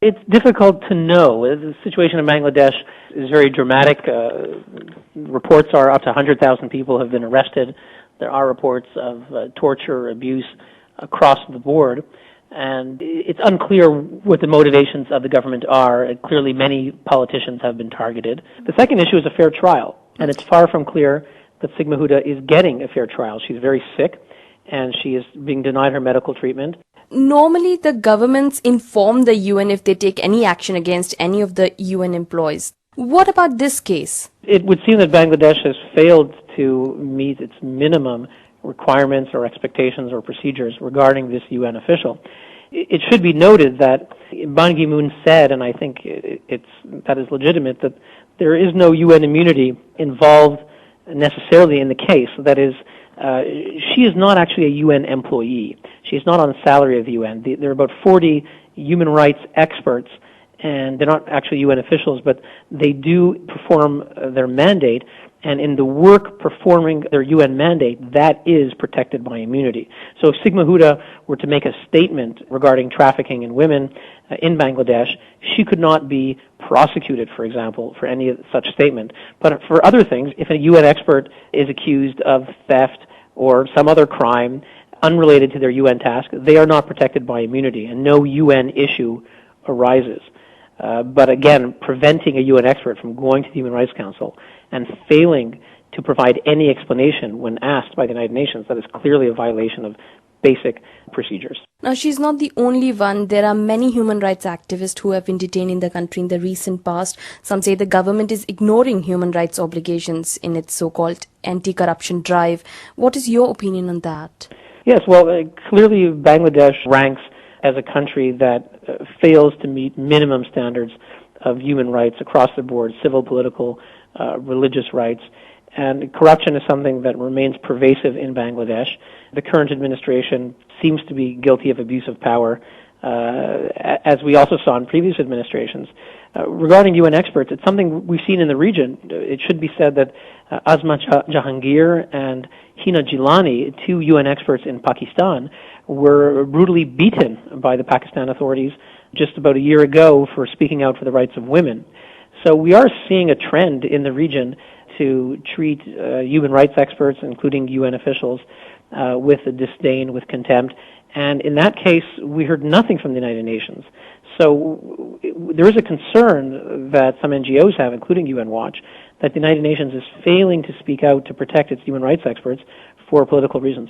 It's difficult to know. The situation in Bangladesh is very dramatic. Reports are up to 100,000 people have been arrested. There are reports of torture, abuse across the board. And it's unclear what the motivations of the government are. Clearly, many politicians have been targeted. The second issue is a fair trial. And it's far from clear that Sigma Huda is getting a fair trial. She's very sick, and she is being denied her medical treatment. Normally, the governments inform the UN if they take any action against any of the UN employees. What about this case? It would seem that Bangladesh has failed to meet its minimum requirements or expectations or procedures regarding this UN official. It should be noted that Ban Ki-moon said, and I think that is legitimate, that there is no UN immunity involved necessarily in the case. That is, she is not actually a UN employee. She's not on the salary of the UN. There are about 40 human rights experts, and they're not actually UN officials, but they do perform their mandate, and in the work performing their UN mandate, that is protected by immunity. So if Sigma Huda were to make a statement regarding trafficking in women in Bangladesh, she could not be prosecuted, for example, for any such statement. But for other things, if a UN expert is accused of theft or some other crime unrelated to their UN task, they are not protected by immunity, and no UN issue arises. But again, preventing a UN expert from going to the Human Rights Council and failing to provide any explanation when asked by the United Nations, that is clearly a violation of basic procedures. Now, she's not the only one. There are many human rights activists who have been detained in the country in the recent past. Some say the government is ignoring human rights obligations in its so-called anti-corruption drive. What is your opinion on that? Yes, well, clearly Bangladesh ranks as a country that fails to meet minimum standards of human rights across the board, civil, political, religious rights. And corruption is something that remains pervasive in Bangladesh. The current administration seems to be guilty of abuse of power, as we also saw in previous administrations. Regarding UN experts, it's something we've seen in the region. It should be said that Azma Jahangir and Hina Jilani, two UN experts in Pakistan, were brutally beaten by the Pakistan authorities just about a year ago for speaking out for the rights of women. So we are seeing a trend in the region to treat human rights experts, including UN officials, with a disdain, with contempt. And in that case, we heard nothing from the United Nations. So there is a concern that some NGOs have, including UN Watch, that the United Nations is failing to speak out to protect its human rights experts for political reasons.